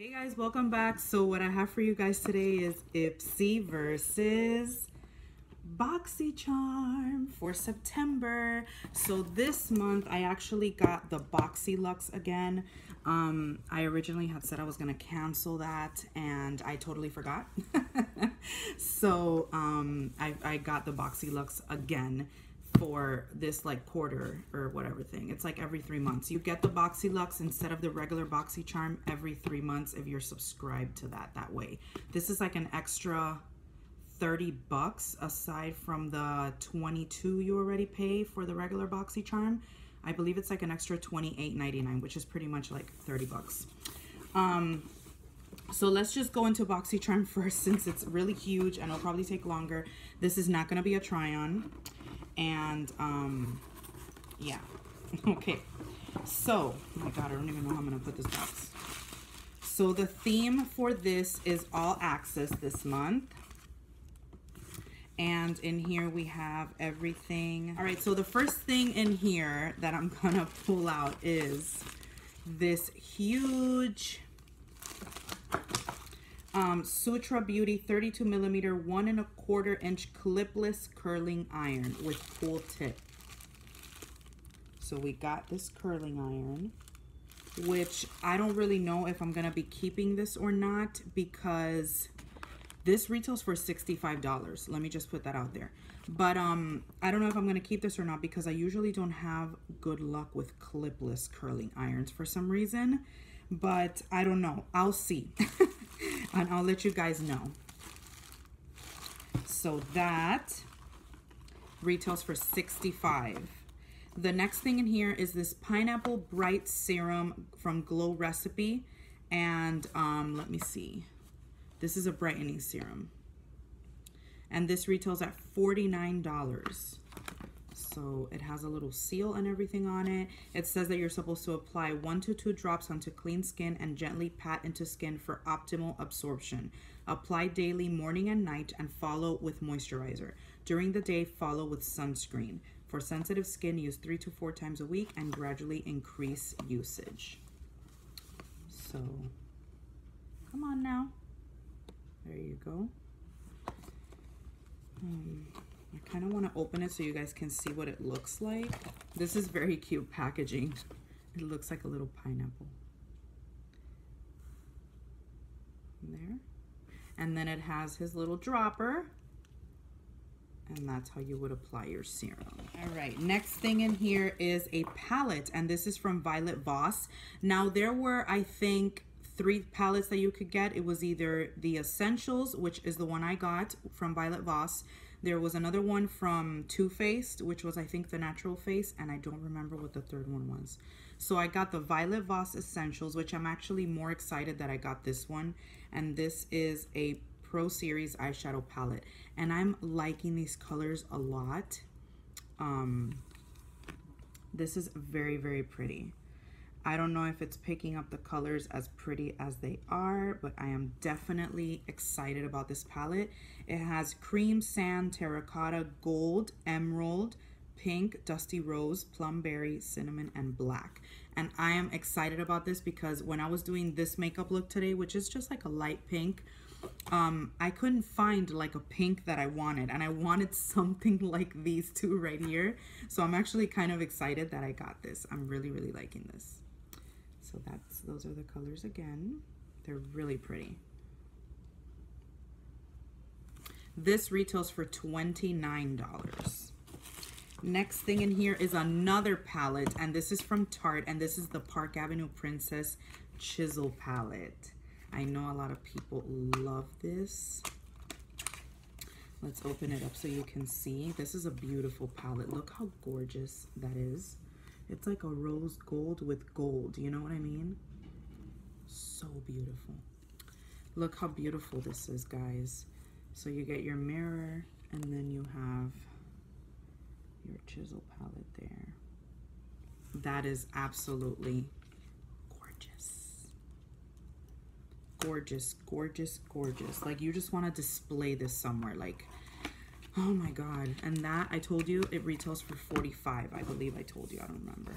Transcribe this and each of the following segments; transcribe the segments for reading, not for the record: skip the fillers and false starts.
Hey guys, welcome back. So what I have for you guys today is Ipsy versus Boxycharm for September. So this month I actually got the Boxy Luxe again. I originally had said I was gonna cancel that and I totally forgot. So I got the Boxy Luxe again for this like quarter or whatever thing. It's like every 3 months. You get the Boxy Luxe instead of the regular Boxycharm every 3 months if you're subscribed to that way. This is like an extra $30 aside from the $22 you already pay for the regular Boxycharm. I believe it's like an extra $28.99, which is pretty much like $30. So let's just go into Boxycharm first since it's really huge and it'll probably take longer. This is not gonna be a try-on. And yeah. Okay, so oh my god, I don't even know how I'm gonna put this box. So the theme for this is all access this month, and in here we have everything. All right, so the first thing in here that I'm gonna pull out is this huge Sutra Beauty 32 millimeter 1 1/4 inch clipless curling iron with cool tip. So we got this curling iron, which I don't really know if I'm gonna be keeping this or not because this retails for $65. Let me just put that out there. But I don't know if I'm gonna keep this or not because I usually don't have good luck with clipless curling irons for some reason. But I don't know. I'll see. And I'll let you guys know. So that retails for $65. The next thing in here is this Pineapple Bright Serum from Glow Recipe. And let me see. This is a brightening serum. And this retails at $49. So it has a little seal and everything on it. It says that you're supposed to apply 1 to 2 drops onto clean skin and gently pat into skin for optimal absorption. Apply daily, morning and night, and follow with moisturizer. During the day, follow with sunscreen. For sensitive skin, use 3 to 4 times a week and gradually increase usage. So, come on now. There you go. I kind of want to open it so you guys can see what it looks like. This is very cute packaging. It looks like a little pineapple. There. And then it has his little dropper. And that's how you would apply your serum. All right, next thing in here is a palette. And this is from Violet Voss. Now there were, I think, 3 palettes that you could get. It was either the Essentials, which is the one I got from Violet Voss. There was another one from Too Faced, which was I think the Natural Face, and I don't remember what the third one was. So I got the Violet Voss Essentials, which I'm actually more excited that I got this one. And this is a Pro Series eyeshadow palette. And I'm liking these colors a lot. This is very, very pretty. I don't know if it's picking up the colors as pretty as they are, but I am definitely excited about this palette. It has cream, sand, terracotta, gold, emerald, pink, dusty rose, plum berry, cinnamon, and black. And I am excited about this because when I was doing this makeup look today, which is just like a light pink, I couldn't find like a pink that I wanted, and I wanted something like these two right here. So I'm actually kind of excited that I got this. I'm really, really liking this. So those are the colors again. They're really pretty. This retails for $29. Next thing in here is another palette, and this is from Tarte, and this is the Park Avenue Princess Chisel palette. I know a lot of people love this. Let's open it up so you can see. This is a beautiful palette. Look how gorgeous that is. It's like a rose gold with gold, you know what I mean? So beautiful. Look how beautiful this is, guys. So you get your mirror, and then you have your chisel palette there. That is absolutely gorgeous. Gorgeous, gorgeous, gorgeous. Like, you just want to display this somewhere. Like, oh my god. And that, I told you, it retails for $45. I believe I told you, I don't remember.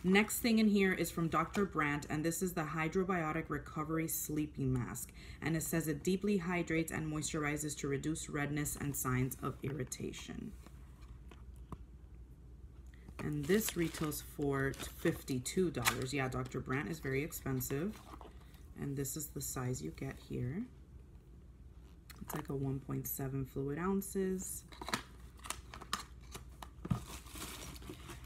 Next thing in here is from Dr. Brandt, and this is the Hydrobiotic Recovery Sleeping Mask. And it says it deeply hydrates and moisturizes to reduce redness and signs of irritation. And this retails for $52. Yeah, Dr. Brandt is very expensive. And this is the size you get here. It's like a 1.7 fluid ounces.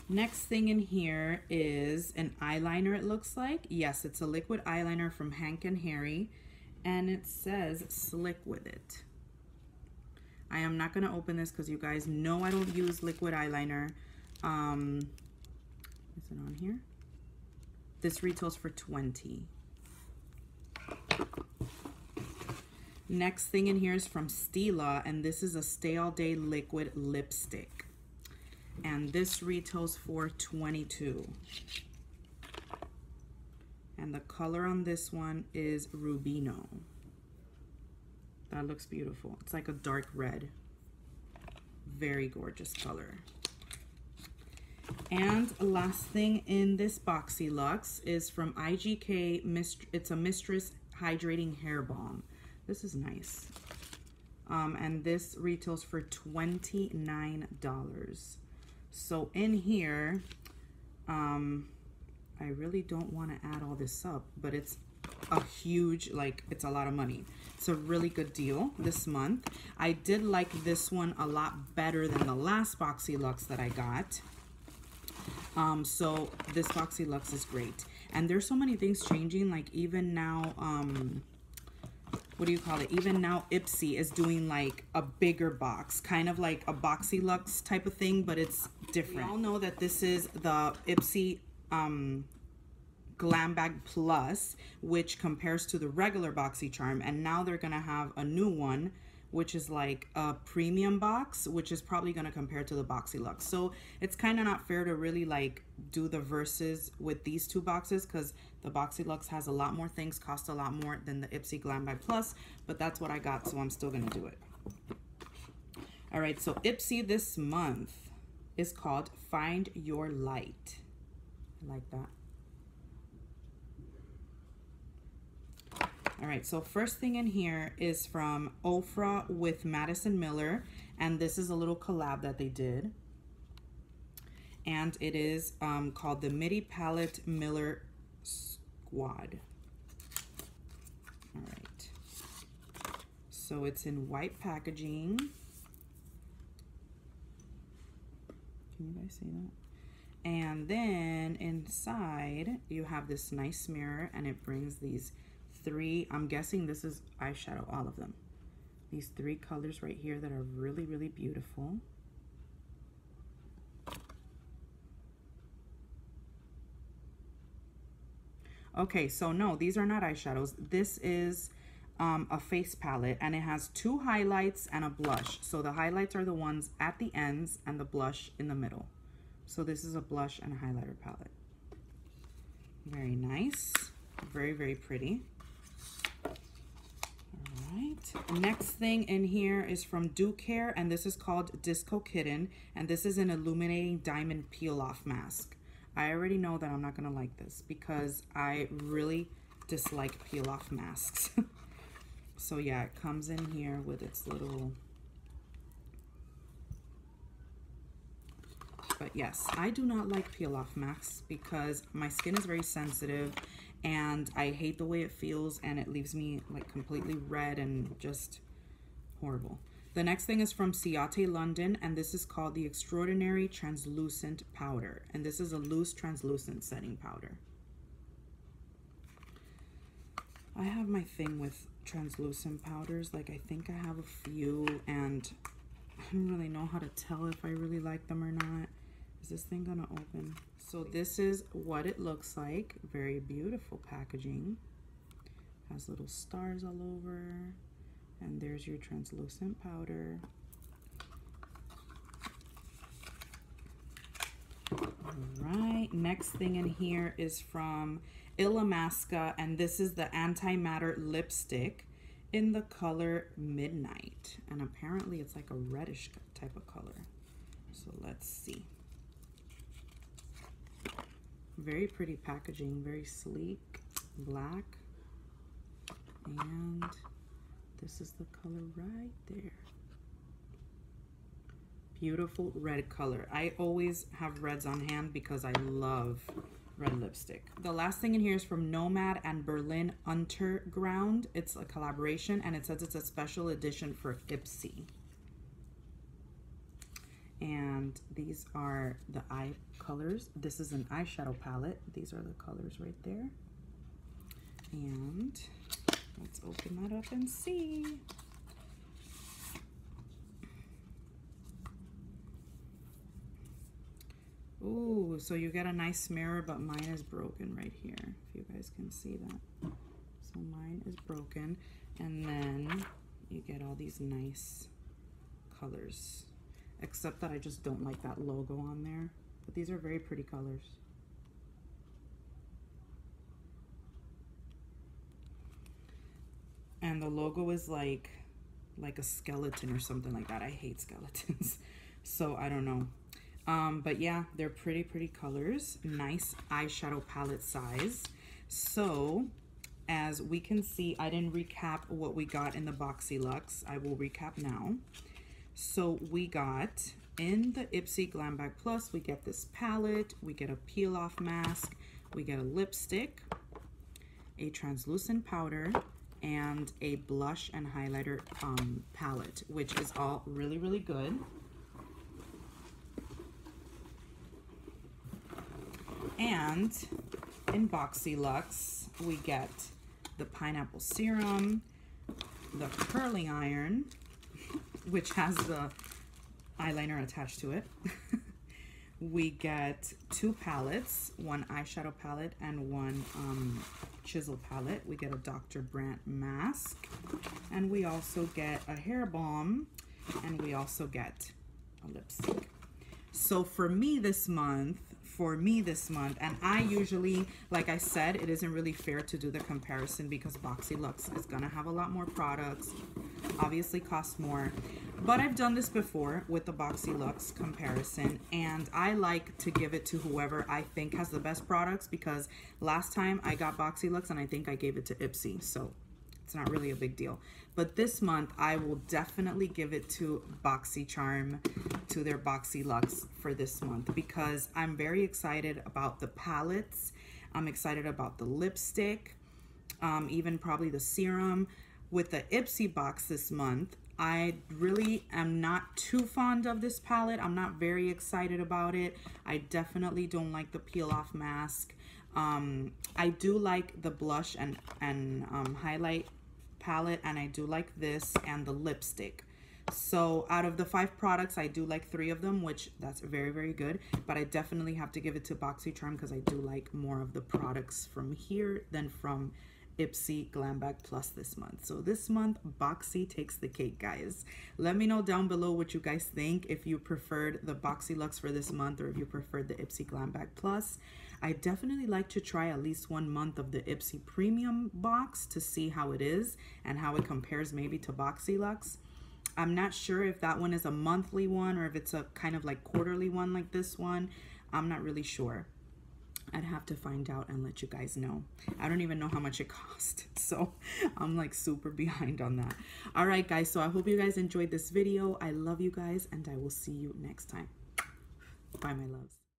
Next thing in here is an eyeliner, it looks like. Yes, it's a liquid eyeliner from Hank and Harry. And it says slick with it. I am not going to open this because you guys know I don't use liquid eyeliner. Is it on here? This retails for $20. Next thing in here is from Stella, and this is a Stay All Day liquid lipstick. And this retails for $22. And the color on this one is Rubino. That looks beautiful. It's like a dark red. Very gorgeous color. And last thing in this Boxy Luxe is from IGK. It's a Mistress Hydrating Hair Balm. This is nice. And this retails for $29. So in here, I really don't want to add all this up, but it's a huge, like, it's a lot of money. It's a really good deal this month. I did like this one a lot better than the last Boxy Luxe that I got. So this Boxy Luxe is great. And there's so many things changing, like even now, what do you call it? Even now Ipsy is doing like a bigger box, kind of like a Boxy Luxe type of thing, but it's different. We all know that this is the Ipsy Glam Bag Plus, which compares to the regular Boxycharm, and now they're gonna have a new one, which is like a premium box, which is probably gonna compare to the Boxy Luxe. So it's kind of not fair to really like do the verses with these two boxes, because the Boxy Luxe has a lot more things, cost a lot more than the Ipsy Glam Bag Plus, but that's what I got, so I'm still gonna do it. All right, so Ipsy this month is called Find Your Light. I like that. All right, so first thing in here is from Ofra with Madison Miller, and this is a little collab that they did. And it is called the Midi Palette Miller Squad. All right. So it's in white packaging. Can you guys see that? And then inside you have this nice mirror, and it brings these three, I'm guessing this is eyeshadow, all of them. These three colors right here that are really, really beautiful. Okay, so no, these are not eyeshadows. This is a face palette, and it has two highlights and a blush. So the highlights are the ones at the ends and the blush in the middle. So this is a blush and a highlighter palette. Very nice. Very, very pretty. Alright, next thing in here is from Do Care, and this is called Disco Kitten, and this is an illuminating diamond peel-off mask. I already know that I'm not going to like this because I really dislike peel-off masks. So yeah, it comes in here with its little... But yes, I do not like peel-off masks because my skin is very sensitive, and I hate the way it feels, and it leaves me like completely red and just horrible. The next thing is from Ciate London, and this is called the Extraordinary Translucent Powder, and this is a loose translucent setting powder. I have my thing with translucent powders. Like, I think I have a few, and I don't really know how to tell if I really like them or not. Is this thing gonna open? So this is what it looks like. Very beautiful packaging. Has little stars all over. And there's your translucent powder. Alright, next thing in here is from Illamasqua, and this is the Antimatter Lipstick in the color Midnight. And apparently it's like a reddish type of color. So let's see. Very pretty packaging, very sleek, black. And this is the color right there. Beautiful red color. I always have reds on hand because I love red lipstick. The last thing in here is from Nomad and Berlin Unterground. It's a collaboration and it says it's a special edition for Ipsy. And these are the eye colors. This is an eyeshadow palette. These are the colors right there. And let's open that up and see. Ooh, so you get a nice mirror, but mine is broken right here, if you guys can see that. So mine is broken, and then you get all these nice colors, except that I just don't like that logo on there, but these are very pretty colors. And the logo is like a skeleton or something like that. I hate skeletons, so I don't know. But yeah, they're pretty colors. Nice eyeshadow palette size. So as we can see, I didn't recap what we got in the Boxy Luxe. I will recap now. So we got in the Ipsy Glam Bag Plus, we get this palette, we get a peel off mask, we get a lipstick, a translucent powder, and a blush and highlighter palette, which is all really good. And in Boxy Luxe, we get the pineapple serum, the curling iron, which has the eyeliner attached to it. We get 2 palettes, one eyeshadow palette and one chisel palette. We get a Dr. Brandt mask, and we also get a hair balm, and we also get a lipstick. So for me this month, and I usually, like I said, it isn't really fair to do the comparison because Boxy Luxe is gonna have a lot more products, obviously cost more, but I've done this before with the Boxy Luxe comparison, and I like to give it to whoever I think has the best products, because last time I got Boxy Luxe and I think I gave it to Ipsy, so it's not really a big deal. But this month, I will definitely give it to Boxycharm, to their Boxy Luxe for this month, because I'm very excited about the palettes. I'm excited about the lipstick, even probably the serum. With the Ipsy box this month, I really am not too fond of this palette. I'm not very excited about it. I definitely don't like the peel off mask. I do like the blush and highlight palette, and I do like this and the lipstick. So out of the 5 products, I do like 3 of them, which that's very good, but I definitely have to give it to Boxycharm because I do like more of the products from here than from Ipsy Glam Bag Plus this month. So this month, Boxy takes the cake, guys. Let me know down below what you guys think, if you preferred the Boxy Luxe for this month or if you preferred the Ipsy Glam Bag Plus. I definitely like to try at least 1 month of the Ipsy Premium box to see how it is and how it compares maybe to Boxy Luxe. I'm not sure if that one is a monthly one or if it's a kind of like quarterly one like this one. I'm not really sure. I'd have to find out and let you guys know. I don't even know how much it cost, so I'm like super behind on that. All right, guys, so I hope you guys enjoyed this video. I love you guys, and I will see you next time. Bye, my loves.